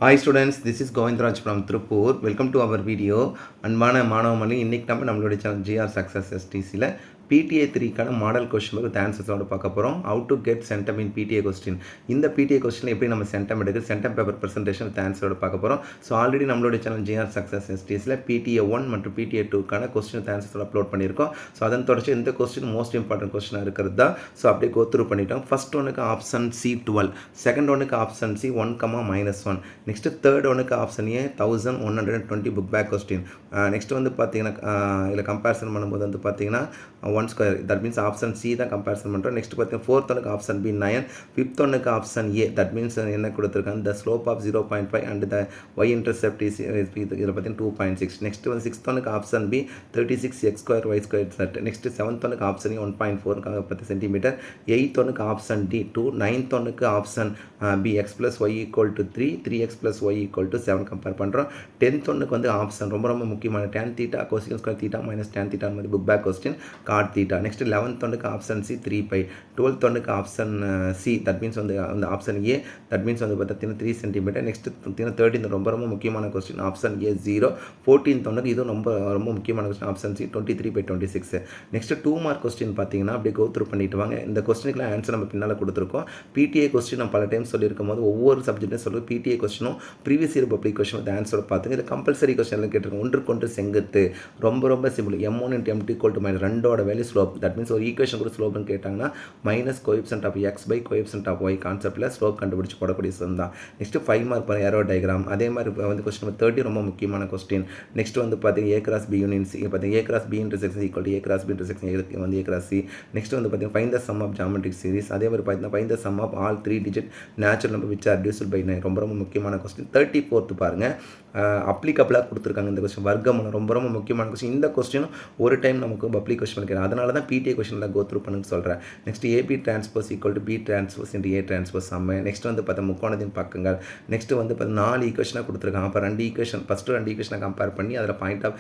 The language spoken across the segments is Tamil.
Hi students, this is Govindraj from Tripur. Welcome to our video. அன்பான மாணவமணி, இன்னைக்கு நம்மளுடைய சேனல் GR Success STCல PTA 3க்கான மாடல் கொஸ்டின் வித் ஆன்சர்ஸோட பார்க்க போகிறோம். How to get centum in PTA question. இந்த PTA கொஸ்டின் எப்படி நம்ம சென்டம் எடுக்கிறது, சென்டம் பேப்பர் ப்ரெசன்டேஷன் வித் ஆன்சரோட பார்க்க போகிறோம். ஸோ ஆல்ரெடி நம்மளுடைய சேனல் GR Success STCல PTA 1 மற்றும் PTA 2க்கான கொஸ்டின் வித் ஆன்சர்ஸோட அப்லோட் பண்ணியிருக்கோம். ஸோ அதன் தொடர்ச்சி இந்த கொஸ்டின் மோஸ்ட் இம்பார்ட்டன்ட் கொஸ்டினாக இருக்கிறது தான். ஸோ அப்படியே கோத்ரூ பண்ணிட்டோம். ஃபர்ஸ்ட் ஒனுக்கு ஆப்ஷன் C 12, செகண்ட் ஒனுக்கு ஆப்ஷன் C 1,-1, நெக்ஸ்ட் தேர்ட் ஒனுக்கு option A 1120 book back question. Next வந்து பார்த்தீங்கன்னா இதில் கம்பேரிசன் பண்ணும்போது வந்து பார்த்தீங்கன்னா 1 square, that means option C தான் கம்பேரிசன் பண்ணுறோம். நெக்ஸ்ட் பார்த்தீங்கன்னா ஃபோர்த் ஒனுக்கு ஆப்ஷன் B 9, ஃபிஃப்த் ஒனுக்கு ஆப்ஷன் A, தட் மீன்ஸ் என்ன கொடுத்துருக்காங்க, the slope of 0.5 and the y intercept is இதில் பார்த்தீங்கன்னா 2.6. நெக்ஸ்ட் வந்து சிக்ஸ்த் ஒனுக்கு option B 36x² y² set. Next seventh ஒனுக்கு ஆப்ஷன் 1.4 10 சென்டிமீட்டர். எயித் ஒனுக்கு ஆப்ஷன் D 2, நைன்த் ஒனுக்கு option B x + y = 3, 3x + y = 7 compare பண்ணுறோம். டென்த் ஒனுக்கு வந்து ஆப்ஷன் ரொம்ப முக்கியமான tan θ cosecant square θ minus tan θ மாதிரி book back question cot θ. Next 11th ஒனுக்கு ஆப்ஷன் C 3π, 12th ஒனுக்கு ஆப்ஷன் C, தட் மீன்ஸ் வந்து அந்த ஆப்ஷன் A, தட் மீன்ஸ் வந்து பார்த்தீங்கன்னா 3 சென்டிமீட்டர். நெக்ஸ்ட் 13th ரொம்ப முக்கியமான கொஸ்டின் ஆப்ஷன் A 0, 14th ஒனுக்கு இதுவும் ரொம்ப முக்கியமான question option C 23/26. Next 2 mark question பார்த்தீங்கன்னா அப்படியே கோத்ரூ பண்ணிட்டு வாங்க. இந்த கொஸ்டினுக்குலாம் ஆன்சர் நம்ம பின்னால் கொடுத்துருக்கோம். PTA கொஸ்டின் நம்ம பல டைம் சொல்லியிருக்கும் போது ஒவ்வொரு சப்ஜெக்ட்டும் சொல்லுவோம். PTA கொஸ்டினும் ப்ரீவியஸ் இயர் பப்ளிக் கொஸ்டின் வந்து ஆன்சர் பார்த்துங்க. இது கம்பல்சரி கொஸ்டின் கேட்டிருக்கோம். ஒன்றுக்கொன்று செங்குத்து, ரொம்ப சிம்பிள். M1 × M2 = ரெண்டோட வேல்யூ ஸ்லோப், தட் மீன்ஸ் ஒரு ஈக்குவேஷன் கூட ஸ்லோப்னு கேட்டாங்கன்னா minus coefficient of x by coefficient of y கான்செப்ட்டில் ஸ்லோப் கண்டுபிடிச்சு போடக்கூடிய சம் தான். நெக்ஸ்ட் 5 மார்க் பாருங்க, ஏரோ டயக்ராம். அதே மாதிரி வந்து கொஸ்டின் நம்பர் 30 ரொம்ப முக்கியமான கொஸ்டின். நெக்ஸ்ட் வந்து பார்த்தீங்கன்னா A × B யூனியன் C, பார்த்தீங்கன்னா A × B intersection = A × B intersection வந்து A × C. நெக்ஸ்ட் வந்து பார்த்தீங்கன்னா find the sum of geometric series. அதே மாதிரி பார்த்தீங்கன்னா find the sum of all 3 digit natural number which are divisible by 9 ரொம்ப முக்கியமான கொஸ்டின். 34th பாருங்க, அப்ளிகபிளாக கொடுத்துருக்காங்க இந்த கொஸ்டின். வர்க்கமூலம் ரொம்ப முக்கியமான கொஸ்டின். இந்த கொஸ்டினும் ஒரு டைம் நமக்கு பப்ளிக் கொஸ்டின் இருக்கிறது, அதனால தான் PTA கொஸ்டினில் கோத்ரூ பண்ணுன்னு சொல்கிறேன். Next AB transpose = B transpose × A transpose சம்மு. நெக்ஸ்ட் வந்து பார்த்தா முக்கோணத்தின் பக்கங்கள். நெக்ஸ்ட் வந்து பார்த்தா 4 ஈக்குவேஷனாக கொடுத்துருக்காங்க. அப்போ 2 ஈக்குவேஷன், ஃபஸ்ட்டு 2 ஈக்குவேஷனை கம்பேர் பண்ணி அதில் பாயிண்ட் ஆஃப்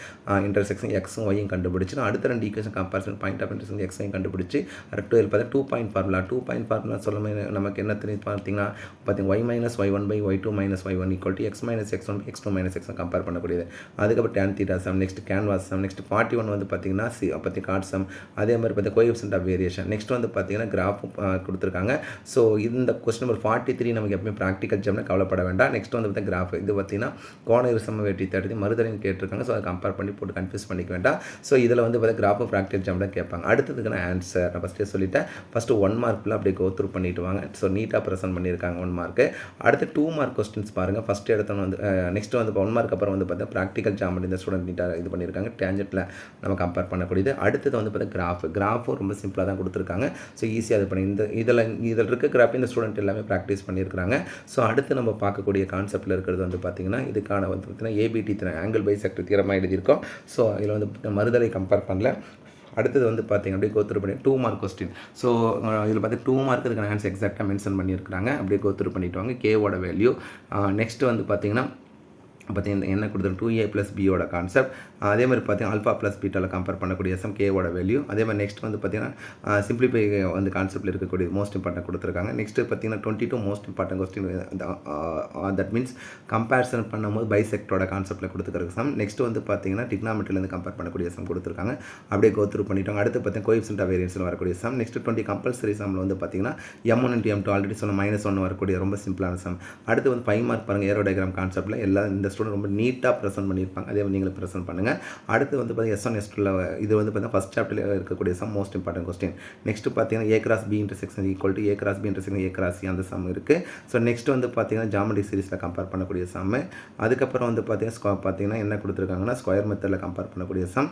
இன்டர்செக்ஷன் எக்ஸும் ஒய்யும் கண்டுபிடிச்சு, அடுத்த 2 equation comparison point of intersection எக்ஸையும் கண்டுபிடிச்சு அடுத்து பார்த்தா 2 பாயிண்ட் ஃபார்முலா. 2 பாயிண்ட் ஃபார்முலா சொல்லும்போது நமக்கு என்ன தெரியும் பார்த்தீங்கன்னா y - y1 / y2 - y1 = x - x1 / x2 - x1 compare பண்ணக்கூடியது. அதுக்கப்புறம் tan θ sum, next canvas sum, next 41 வந்து பார்த்தீங்கன்னா காட் சம். அதே மாதிரி பார்த்தீங்கன்னா கோஎஃபிஷியன்ட் ஆஃப் வேரியேஷன். நெக்ஸ்ட் வந்து பார்த்தீங்கன்னா கிராஃப் கொடுத்துருக்காங்க. ஸோ இந்த கொஸ்டின் நம்பர் 43 நமக்கு எப்பவுமே ப்ராக்டிக்கல் எக்ஸாம்னா கவலைப்பட வேண்டாம். நெக்ஸ்ட் வந்து பார்த்தீங்கன்னா கிராஃப், இது பார்த்தீங்கன்னா கோண இருசம வெட்டி தடுத்து மறுதலையும் கேட்டிருக்காங்க. ஸோ அதை கம்பேர் பண்ணி போட்டு கன்ஃபியூஸ் பண்ணிக்க வேண்டாம். ஸோ இதில் வந்து பார்த்தீங்கன்னா கிராஃப் ப்ராக்டிக்கல் எக்ஸாம் தான் கேட்பாங்க. அடுத்ததுக்கான ஆன்சர் நான் ஃபஸ்ட்டே சொல்லிட்டேன். ஃபஸ்ட்டு 1 மார்க்கில் அப்படியே கோத்ரூ பண்ணிட்டு வாங்க. ஸோ நீட்டாக ப்ரெசென்ட் பண்ணியிருக்காங்க 1 மார்க்கு. அடுத்து 2 மார்க் கொஸ்டின்ஸ் பாருங்கள். ஃபஸ்ட் இடத்துல வந்து நெக்ஸ்ட் வந்து 1 மார்க் அப்புறம் வந்து பார்த்தீங்கன்னா ப்ராக்டிக்கல் ஜாமெட்ரி இந்த ஸ்டூடெண்ட் நீட்டாக இது பண்ணியிருக்காங்க. டேஞ்செட்டில் நம்ம கம்பேர் பண்ணக்கூடியது. அடுத்தது வந்து பார்த்தீங்கன்னா கிராஃபும் ரொம்ப சிம்பிளாக தான் கொடுத்துருக்காங்க. ஸோ ஈஸியாக இது பண்ணி இதில் இருக்க கிராஃப் இந்த ஸ்டூடெண்ட் எல்லாமே ப்ராக்டிஸ் பண்ணியிருக்காங்க. ஸோ அடுத்து நம்ம பார்க்கக்கூடிய கான்செப்ட்டில் இருக்கிறது வந்து பார்த்தீங்கன்னா இதுக்கான வந்து பார்த்தீங்கன்னா ABT ஆங்கிள் பைசெக்டர் தியரமாக எழுதியிருக்கோம். ஸோ இதில் வந்து மறுதலை கம்பேர் பண்ணல. அடுத்தது வந்து பார்த்தீங்க அப்படியே கோத்ரூ பண்ணி 2 மார்க் கொஸ்டின். ஸோ இதில் பார்த்து 2 மார்க் இதுக்கான ஆன்சர் எக்ஸாக்டாக மென்ஷன் பண்ணியிருக்காங்க. அப்படியே கோத்ரூ பண்ணிட்டு வாங்க. கேவோட வேல்யூ. நெக்ஸ்ட் வந்து பார்த்தீங்கன்னா என்ன கொடுத்துருக்கு 2A + Bயோட கான்செப்ட். அதே மாதிரி பார்த்தீங்கன்னா ஆல்ஃபா + பீட்டாவில் கம்பேர் பண்ணக்கூடிய சம் கேவோட வேல்யூ. அதே மாதிரி நெக்ஸ்ட் வந்து பார்த்தீங்கன்னா சிம்பிளிஃபை வந்து கான்செப்ட்டில் இருக்கக்கூடிய மோஸ்ட் இம்பார்ட்டன்ட் கொடுத்துருக்காங்க. நெக்ஸ்ட் பார்த்தீங்கன்னா 22 most important question, that means comparison பண்ணும்போது பைசெக்டரோட கான்செப்ட்டில் கொடுத்துருக்க சம். நெக்ஸ்ட் வந்து பார்த்தீங்கன்னா டிக்னாமெட்ரிலேருந்து கம்பேர் பண்ணக்கூடிய சம் கொடுத்துருக்காங்க. அப்படியே கோத்ரூ பண்ணிட்டோம். அடுத்து பார்த்தீங்கன்னா கோஎஃபிஷியன்ட் ஆஃப் வேரியன்ஸில் வரக்கூடிய சம். நெக்ஸ்ட் 20 கம்பல்சரி சம்மில் வந்து பார்த்தீங்கன்னா M1 × M2 ஆல்ரெடி சொன்ன -1 வரக்கூடிய ரொம்ப சிம்பிளான சம். அடுத்து வந்து 5 மார்க் பாருங்கள், ஏரோ டயக்ராம் கான்செப்ட்டில் எல்லாம் இந்த ஸ்டூடெண்ட் ரொம்ப நீட்டாக ப்ரெசென்ட் பண்ணியிருப்பாங்க. அதே மாதிரி நீங்களும் ப்ரெசென்ட் பண்ணுங்கள். அடுத்து வந்து பார்த்தீங்கன்னா S1 S2 இது வந்து பார்த்தீங்கன்னா ஃபஸ்ட் சாப்டரில் இருக்கக்கூடிய some most important question. Next பார்த்தீங்கன்னா A × B intersection = A × B intersection A × C அந்த சம் இருக்குது. ஸோ நெக்ஸ்ட் வந்து பார்த்தீங்கன்னா ஜாமெட்ரிக் சீரிஸில் கம்பேர் பண்ணக்கூடிய சம். அதுக்கப்புறம் வந்து பார்த்தீங்கன்னா என்ன கொடுத்துருக்காங்கன்னா ஸ்கொயர் மெத்தடில் கம்பேர் பண்ணக்கூடிய சம்.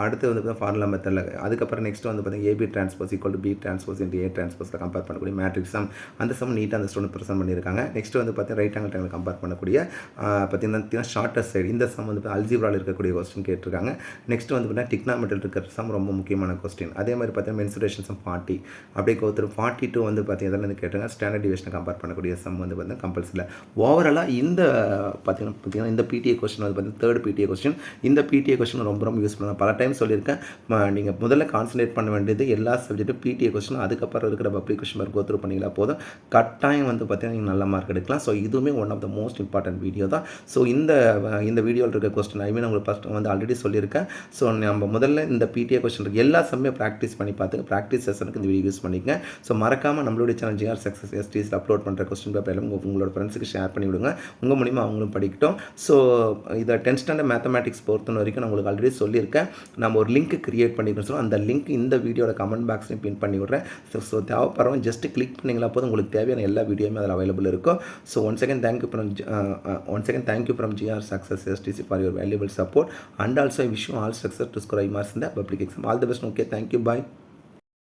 அடுத்து வந்து பார்த்தீங்கன்னா ஃபார்முலா மெத்தடில். அதுக்கப்புறம் நெக்ஸ்ட் வந்து பார்த்தீங்கன்னா AB transpose = B transpose × A டிரான்ஸ்போஸில் கம்பேர் பண்ணக்கூடிய மேட்ரிக்ஸ் சம். அந்த சம் நீட்டாக அந்த ஸ்டூடெண்ட் ப்ரெசென்ட் பண்ணியிருக்காங்க. நெக்ஸ்ட் வந்து பார்த்தீங்கன்னா ரைட் ஆங்கிள் ட்ரையாங்கிள் கம்பேர் பண்ணக்கூடிய பார்த்தீங்கன்னா ஷார்ட்டஸ்ட் சைடு இந்த சம் வந்து அல்ஜிப்ராவில் இருக்கக்கூடிய கொஸ்டின் கேட்டிருக்காங்க. நெக்ஸ்ட் வந்து பார்த்தீங்கன்னா டிக்னாமெட்ரியில் இருக்கிற சம் ரொம்ப முக்கியமான கொஸ்டின். அதே மாதிரி பார்த்தீங்கன்னா மென்சுரேஷன் சம் 40 அப்படியே கோத்துரு 42 வந்து பார்த்தீங்கன்னா இதெல்லாம் கேட்டாங்க. ஸ்டாண்டர்ட் டிவிஷனை கம்பேர் பண்ணக்கூடிய சம் வந்து பார்த்தீங்கன்னா கம்பல்சரியில். ஓவராலாக இந்த பார்த்தீங்கன்னா இந்த பிடிஏ கொஸ்டின் வந்து பார்த்தீங்கன்னா தேர்ட் பிடிஏ கொஸ்டின். இந்த பிடிஏ கொஸ்டின் ரொம்ப ரொம்ப யூஸ்ஃபுல்லாக பல டைம் சொல்லியிருக்கேன். நீங்கள் முதல்ல கான்சன்ட்ரேட் பண்ண வேண்டியது எல்லா சப்ஜெக்ட்டும் பிடிஏ கொஸ்டின், அதுக்கப்புறம் இருக்கிற பப்ளிக் கொஸ்டின் மார்க் கோத்ரூ பண்ணிங்களா போதும், கட்டாயம் வந்து பார்த்தீங்கன்னா நீங்கள் நல்ல மார்க் எடுக்கலாம். ஸோ இதுவுமே one of the most important video தான். ஸோ இந்த வீடியோவில் இருக்க கொஸ்டின் உங்களுக்கு ஃபஸ்ட் வந்து ஆல்ரெடி சொல்லியிருக்கேன். ஸோ நம்ம முதல்ல இந்த பிடிஏ கொஸ்டின் எல்லா சம்மே ப்ராக்டிஸ் பண்ணி பார்த்துங்க. ப்ராக்டிஸ் செஷனுக்கு இந்த வீடியோ யூஸ் பண்ணிக்கங்க. ஸோ மறக்காமல் நம்மளுடைய சேனல் ஜிஆர் சக்ஸஸ் எஸ்டிஸில் அப்லோட் பண்ணுற கொஸ்டின் பேப்பர் எல்லாம் உங்களோட ஃப்ரெண்ட்ஸுக்கு ஷேர் பண்ணி விடுங்க. உங்கள் மூலிமா அவங்களும் படிக்கட்டும். ஸோ இதை 10th ஸ்டாண்டர்ட் மேத்தமேட்டிக்ஸ் பொறுத்த வரைக்கும் நான் உங்களுக்கு ஆல்ரெடி சொல்லியிருக்கேன். நம்ம ஒரு லிங்க் கிரியேட் பண்ணிக்கிறோம். ஸோ அந்த லிங்க் இந்த வீடியோட கமெண்ட் பாக்ஸ்லையும் பின் பண்ணி விட்றேன். ஸோ தேவைப்படுறவங்க ஜஸ்ட் கிளிக் பண்ணிங்களா போதும், உங்களுக்கு தேவையான எல்லா வீடியோமே அதில் அவைலபிள் இருக்கும். So once again thank you from GR success STC for your valuable support, and also I wish you all success to score high marks in the public exam. All the best. Okay, thank you. Bye.